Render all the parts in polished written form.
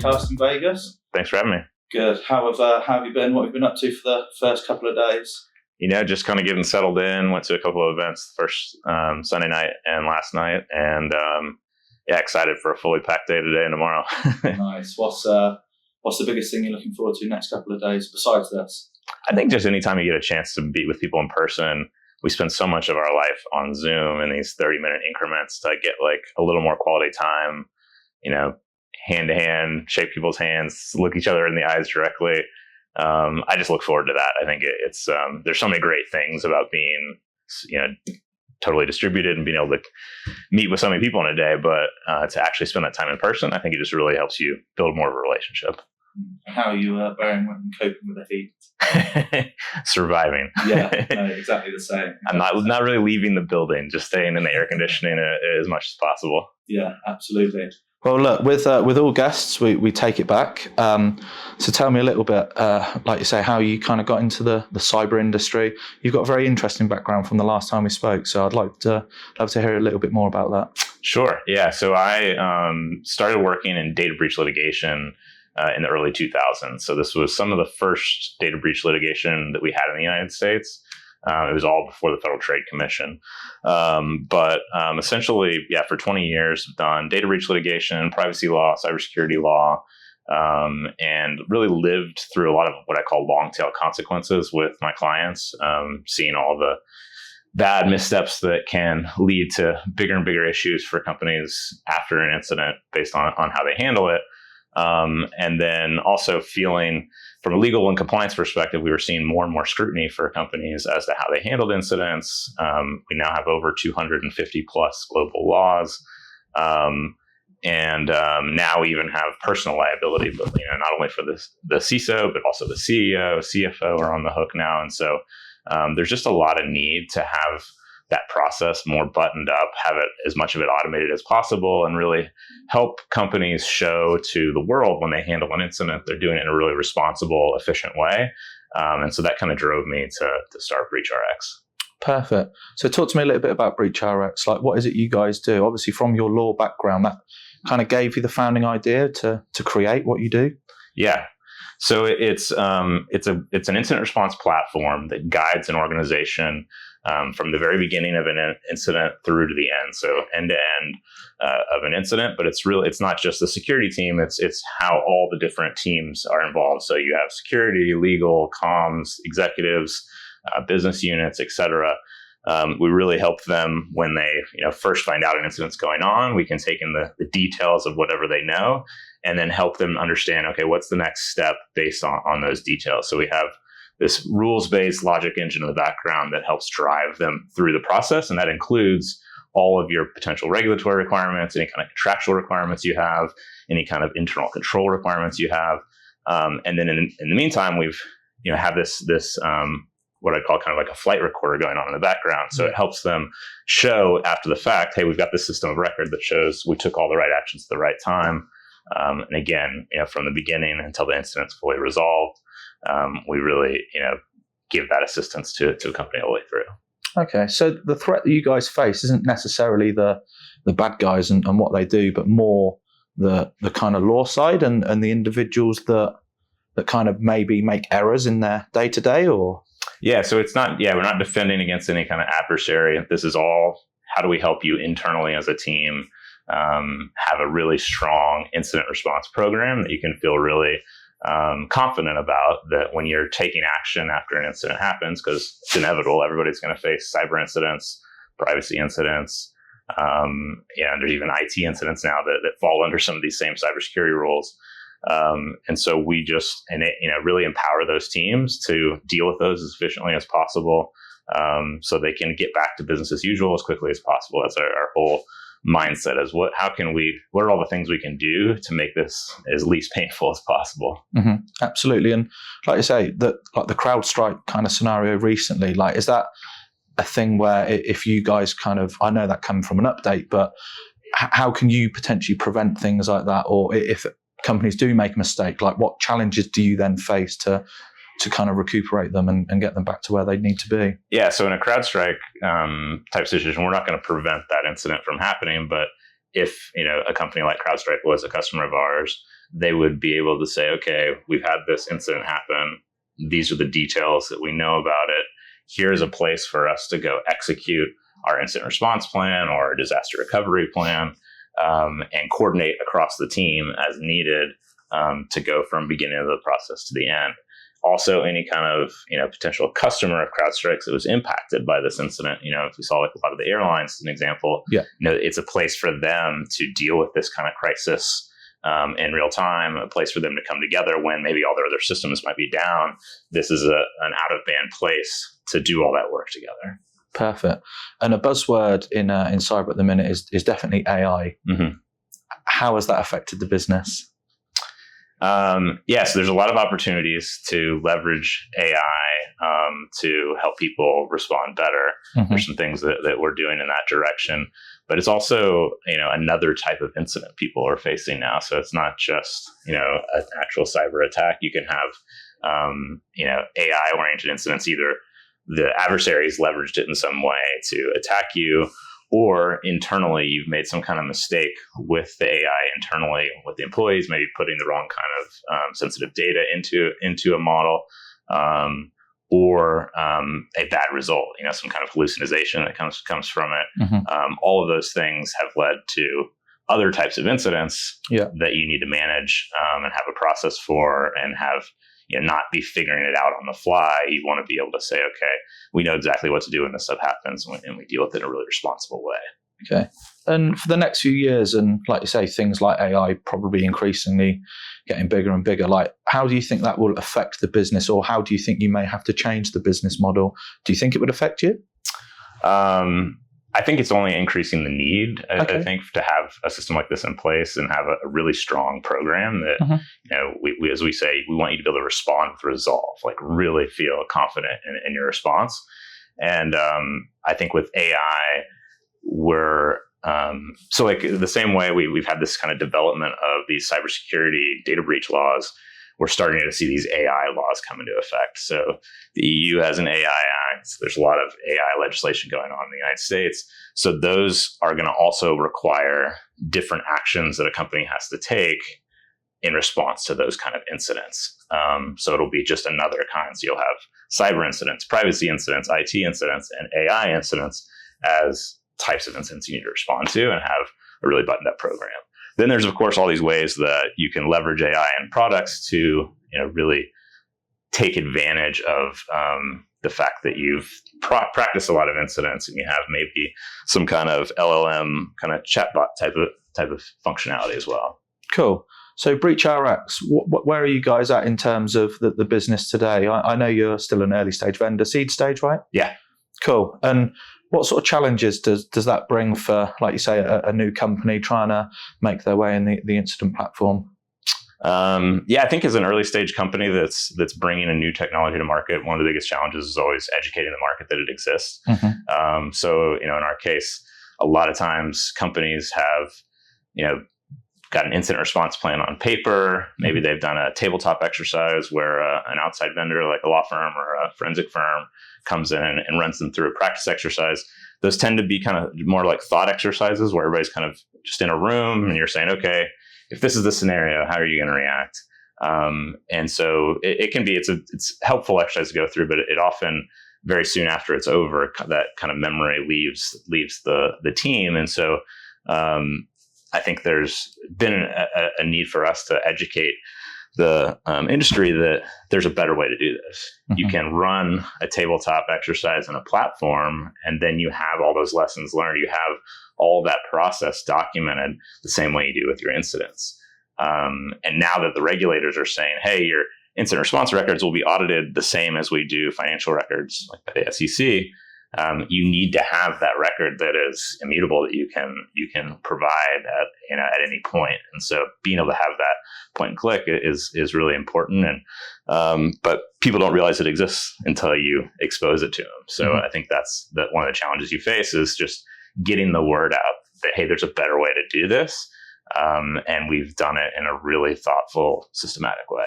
podcast in Vegas. Thanks for having me. Good. How have you been? What have you been up to for the first couple of days? Just kind of getting settled in. Went to a couple of events first Sunday night and last night, and excited for a fully packed day today and tomorrow. Nice. What's the biggest thing you're looking forward to next couple of days besides this? I think just anytime you get a chance to be with people in person. We spend so much of our life on Zoom in these 30-minute increments to get like a little more quality time, hand to hand, shake people's hands, look each other in the eyes directly. I just look forward to that. I think it's there's so many great things about being, totally distributed and being able to meet with so many people in a day, but to actually spend that time in person, I think it just really helps you build more of a relationship. How are you bearing and coping with the heat? Surviving. Yeah, no, exactly the same. I'm not really leaving the building, just staying in the air conditioning as much as possible. Yeah, absolutely. Well, look, with all guests, we take it back. So tell me a little bit, like you say, how you kind of got into the cyber industry. You've got a very interesting background from the last time we spoke, so I'd love to hear a little bit more about that. Sure. Yeah. So I started working in data breach litigation in the early 2000s. So this was some of the first data breach litigation that we had in the United States. It was all before the Federal Trade Commission. But essentially, for 20 years, I've done data breach litigation, privacy law, cybersecurity law, and really lived through a lot of what I call long tail consequences with my clients, seeing all the bad missteps that can lead to bigger and bigger issues for companies after an incident based on how they handle it. And then also feeling from a legal and compliance perspective, we were seeing more and more scrutiny for companies as to how they handled incidents. We now have over 250 plus global laws. And now we even have personal liability, but not only for the CISO, but also the CEO, CFO are on the hook now. And so there's just a lot of need to have that process more buttoned up, have it as much of it automated as possible, and really help companies show to the world when they handle an incident, they're doing it in a really responsible, efficient way. And so that kind of drove me to start BreachRX. Perfect. So talk to me a little bit about BreachRX. Like, what is it you guys do? Obviously, from your law background, that kind of gave you the founding idea to create what you do. Yeah. So it's an incident response platform that guides an organization from the very beginning of an incident through to the end. So end to end of an incident, but it's not just the security team. It's how all the different teams are involved. So you have security, legal, comms, executives, business units, etc. We really help them when they first find out an incident's going on. We can take in the details of whatever they know and then help them understand, okay, what's the next step based on those details. So we have this rules-based logic engine in the background that helps drive them through the process. And that includes all of your potential regulatory requirements, any kind of contractual requirements you have, any kind of internal control requirements you have. And then in the meantime, we've have this what I call kind of like a flight recorder going on in the background. So it helps them show after the fact, hey, we've got this system of record that shows we took all the right actions at the right time. And again, from the beginning until the incident's fully resolved, we really, give that assistance to a company all the way through. Okay, so the threat that you guys face isn't necessarily the bad guys and what they do, but more the kind of law side and the individuals that kind of maybe make errors in their day to day, or. Yeah, so it's not. Yeah, we're not defending against any kind of adversary. This is all how do we help you internally as a team have a really strong incident response program that you can feel really confident about, that when you're taking action after an incident happens, because it's inevitable, everybody's going to face cyber incidents, privacy incidents, and there's even IT incidents now that fall under some of these same cybersecurity rules. And so we just really empower those teams to deal with those as efficiently as possible, so they can get back to business as usual as quickly as possible. That's our whole mindset, is what are all the things we can do to make this as least painful as possible. Mm-hmm. Absolutely. And like you say, the CrowdStrike kind of scenario recently, like, is that a thing where if you guys kind of, I know that came from an update, but how can you potentially prevent things like that? Or if companies do make a mistake, like what challenges do you then face to kind of recuperate them and get them back to where they need to be? Yeah, so in a CrowdStrike type situation, we're not going to prevent that incident from happening. But if a company like CrowdStrike was a customer of ours, they would be able to say, okay, we've had this incident happen. These are the details that we know about it. Here's a place for us to go execute our incident response plan or our disaster recovery plan, and coordinate across the team as needed to go from beginning of the process to the end. Also, any kind of potential customer of CrowdStrike's that was impacted by this incident, if we saw like a lot of the airlines as an example, it's a place for them to deal with this kind of crisis in real time, a place for them to come together when maybe all their other systems might be down. This is an out-of-band place to do all that work together. Perfect. And a buzzword in cyber at the minute is definitely AI. Mm-hmm. How has that affected the business? Yes, there's a lot of opportunities to leverage AI to help people respond better. Mm-hmm. There's some things that we're doing in that direction, but it's also another type of incident people are facing now. So it's not just an actual cyber attack. You can have AI oriented incidents. Either the adversaries leveraged it in some way to attack you, or internally, you've made some kind of mistake with the AI internally with the employees, maybe putting the wrong kind of sensitive data into a model, or a bad result, some kind of hallucination that comes from it. Mm-hmm. All of those things have led to other types of incidents that you need to manage and have a process for, and have not be figuring it out on the fly. You want to be able to say, okay, we know exactly what to do when this stuff happens, and we deal with it in a really responsible way. Okay. And for the next few years, and like you say, things like AI probably increasingly getting bigger and bigger, like how do you think that will affect the business, or how do you think you may have to change the business model? Do you think it would affect you? I think it's only increasing the need, Okay. I think, to have a system like this in place and have a really strong program that, Mm-hmm. we, as we say, we want you to be able to respond with resolve, like really feel confident in your response. And I think with AI, we're, so like the same way we've had this kind of development of these cybersecurity data breach laws, we're starting to see these AI laws come into effect. So the EU has an AI Act. There's a lot of AI legislation going on in the United States. So those are going to also require different actions that a company has to take in response to those kind of incidents. So it'll be just another kind. So you'll have cyber incidents, privacy incidents, IT incidents, and AI incidents as types of incidents you need to respond to and have a really buttoned up program. Then there's, of course, all these ways that you can leverage AI and products to, really take advantage of the fact that you've practiced a lot of incidents and you have maybe some kind of LLM kind of chatbot type of functionality as well. Cool. So BreachRX, where are you guys at in terms of the business today? I know you're still an early stage vendor, seed stage, right? Yeah. Cool. And what sort of challenges does that bring for, like you say, a new company trying to make their way in the incident platform? I think as an early stage company that's bringing a new technology to market, one of the biggest challenges is always educating the market that it exists. Mm-hmm. So, in our case, a lot of times companies have, got an incident response plan on paper. Maybe they've done a tabletop exercise where an outside vendor, like a law firm or a forensic firm, comes in and runs them through a practice exercise. Those tend to be kind of more like thought exercises where everybody's kind of just in a room and you're saying, okay, if this is the scenario, how are you going to react? And so it's a helpful exercise to go through, but it often very soon after it's over, that kind of memory leaves the team. And so I think there's been a need for us to educate the industry that there's a better way to do this. Mm-hmm. You can run a tabletop exercise in a platform, and then you have all those lessons learned. You have all that process documented the same way you do with your incidents. And now that the regulators are saying, hey, your incident response records will be audited the same as we do financial records, like by the SEC, you need to have that record that is immutable, that you can provide at any point. And so being able to have that point and click is really important. And but people don't realize it exists until you expose it to them. So mm-hmm. I think that's one of the challenges you face is just getting the word out that, hey, there's a better way to do this. And we've done it in a really thoughtful, systematic way.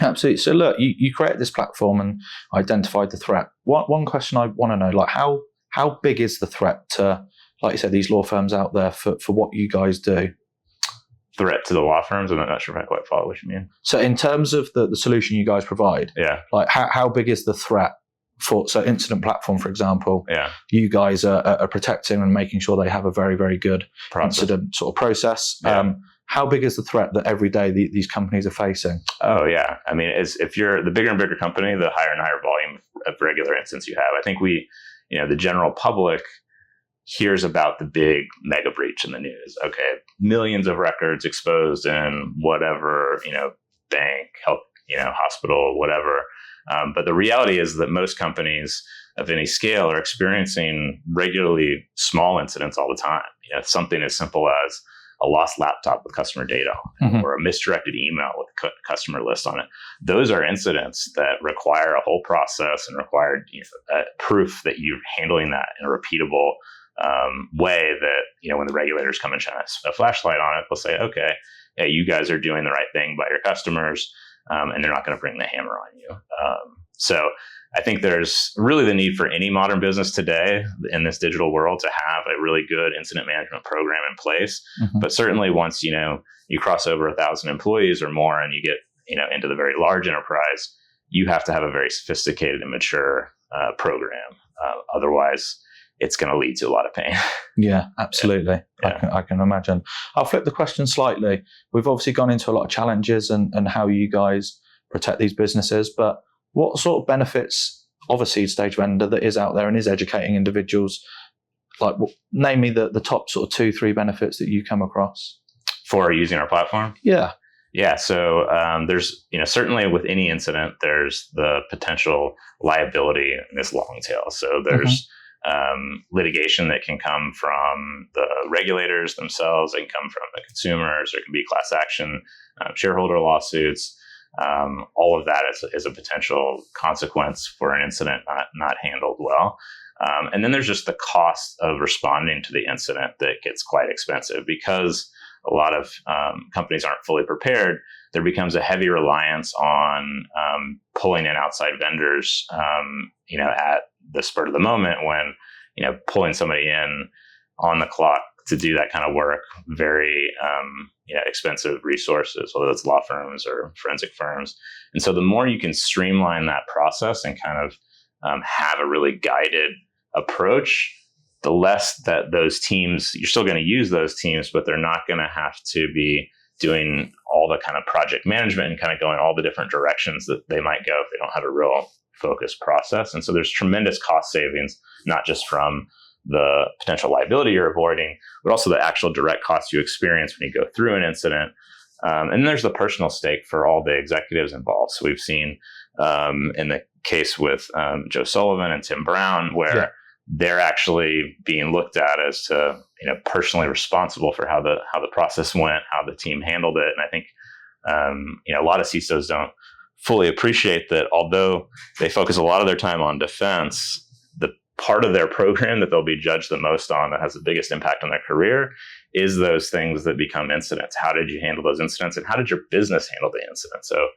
Absolutely. So look, you created this platform and identified the threat. One question I want to know, like how big is the threat to, like you said, these law firms out there for what you guys do? threat to the law firms. I'm not sure if I quite follow what you mean. So in terms of the solution you guys provide, Yeah. like how big is the threat for, so incident platform, for example, Yeah. you guys are protecting and making sure they have a very, very good incident sort of process. Yeah. How big is the threat that every day these companies are facing? Oh, yeah. I mean, if you're the bigger and bigger company, the higher and higher volume of regular incidents you have. I think the general public hears about the big mega breach in the news. Okay, millions of records exposed in whatever, bank, health, hospital, whatever. But the reality is that most companies of any scale are experiencing regularly small incidents all the time. Something as simple as a lost laptop with customer data on it, or a misdirected email with a customer list on it. Those are incidents that require a whole process and require proof that you're handling that in a repeatable way that, when the regulators come and shine a flashlight on it, they'll say, okay, yeah, you guys are doing the right thing by your customers, and they're not going to bring the hammer on you. So I think there's really the need for any modern business today in this digital world to have a really good incident management program in place. But certainly once, you cross over 1,000 employees or more and you get, into the very large enterprise, you have to have a very sophisticated and mature program. Otherwise, it's going to lead to a lot of pain. Yeah, absolutely. Yeah. I can imagine. I'll flip the question slightly. We've obviously gone into a lot of challenges and how you guys protect these businesses, but what sort of benefits of a seed stage vendor that is out there and is educating individuals, like name me the top sort of 2-3 benefits that you come across for using our platform? Yeah. Yeah. So there's, certainly with any incident, there's the potential liability in this long tail. So there's litigation that can come from the regulators themselves, it can come from the consumers, there can be class action, shareholder lawsuits. All of that is a potential consequence for an incident not handled well. And then there's just the cost of responding to the incident that gets quite expensive because a lot of companies aren't fully prepared. There becomes a heavy reliance on pulling in outside vendors, at the spur of the moment when, pulling somebody in on the clock to do that kind of work, very expensive resources, whether it's law firms or forensic firms. And so the more you can streamline that process and kind of have a really guided approach, the less that those teams, you're still going to use those teams, but they're not going to have to be doing all the kind of project management and kind of going all the different directions that they might go if they don't have a real focused process. And so there's tremendous cost savings, not just from the potential liability you're avoiding, but also the actual direct costs you experience when you go through an incident. And then there's the personal stake for all the executives involved. So we've seen in the case with Joe Sullivan and Tim Brown, where they're actually being looked at as to, personally responsible for how the process went, how the team handled it. And I think, a lot of CISOs don't fully appreciate that although they focus a lot of their time on defense, the part of their program that they'll be judged the most on that has the biggest impact on their career is those things that become incidents. How did you handle those incidents and how did your business handle the incident? So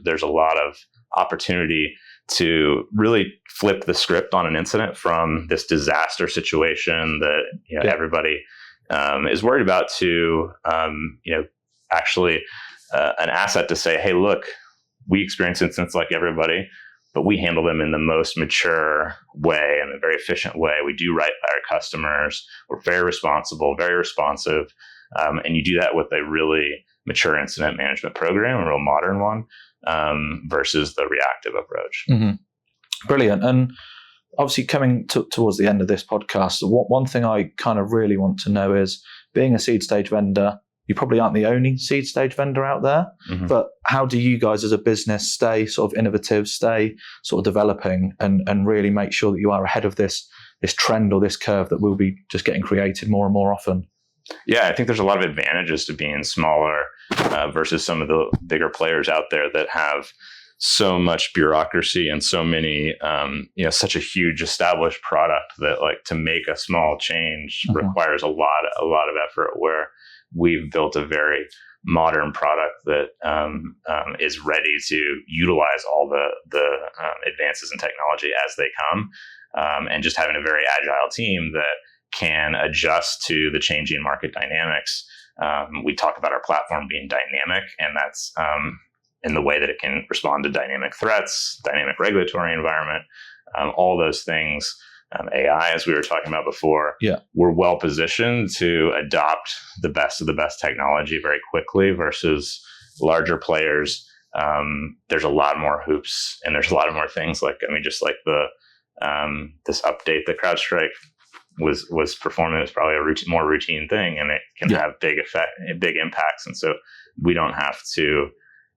there's a lot of opportunity to really flip the script on an incident from this disaster situation that everybody is worried about to actually an asset to say, hey, look, we experience incidents like everybody, but we handle them in the most mature way and a very efficient way. We do right by our customers. We're very responsible, very responsive. And you do that with a really mature incident management program, a real modern one, versus the reactive approach. Brilliant. And obviously coming towards the end of this podcast, one thing I kind of really want to know is, being a seed stage vendor, you probably aren't the only seed stage vendor out there, but how do you guys as a business stay sort of innovative, stay sort of developing and really make sure that you are ahead of this trend or this curve that will be just getting created more and more often? Yeah, I think there's a lot of advantages to being smaller versus some of the bigger players out there that have so much bureaucracy and so many, such a huge established product that to make a small change requires a lot of effort, where we've built a very modern product that is ready to utilize all the advances in technology as they come, and just having a very agile team that can adjust to the changing market dynamics We talk about our platform being dynamic, and that's in the way that it can respond to dynamic threats, dynamic regulatory environment, all those things. AI, as we were talking about before, we're well positioned to adopt the best of the best technology very quickly versus larger players. There's a lot more hoops, and there's a lot of more things. Just like the this update that CrowdStrike was performing is probably a more routine thing, and it can have big impacts. And so we don't have to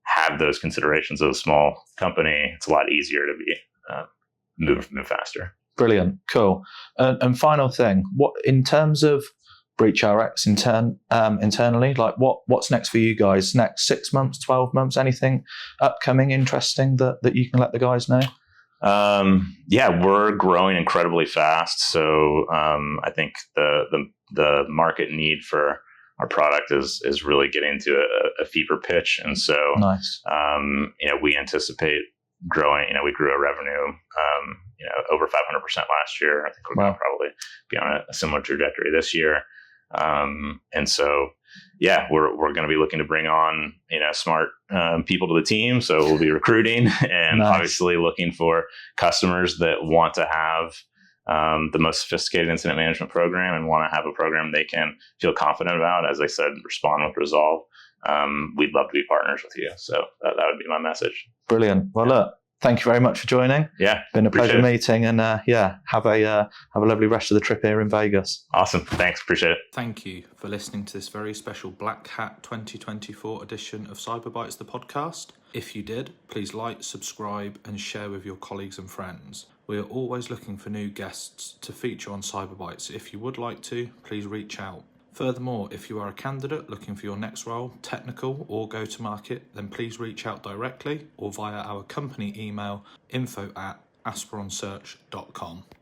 have those considerations as a small company. It's a lot easier to be move faster. Brilliant, cool. And final thing, what in terms of BreachRX internally, like what's next for you guys? Next 6 months, 12 months, anything upcoming, interesting that you can let the guys know? We're growing incredibly fast. So I think the market need for our product is really getting to a fever pitch, and so nice. We anticipate growing. We grew our revenue over 500% last year. I think we're going to probably be on a similar trajectory this year. And so, we're going to be looking to bring on, smart people to the team. So we'll be recruiting and obviously looking for customers that want to have the most sophisticated incident management program and want to have a program they can feel confident about. As I said, respond with resolve. We'd love to be partners with you. So that would be my message. Brilliant. Well, look, thank you very much for joining. Yeah, been a pleasure meeting, and have a lovely rest of the trip here in Vegas. Awesome. Thanks. Appreciate it. Thank you for listening to this very special Black Hat 2024 edition of CyberBytes, the podcast. If you did, please like, subscribe, and share with your colleagues and friends. We are always looking for new guests to feature on CyberBytes. If you would like to, please reach out. Furthermore, if you are a candidate looking for your next role, technical or go-to-market, then please reach out directly or via our company email info@asperonsearch.com.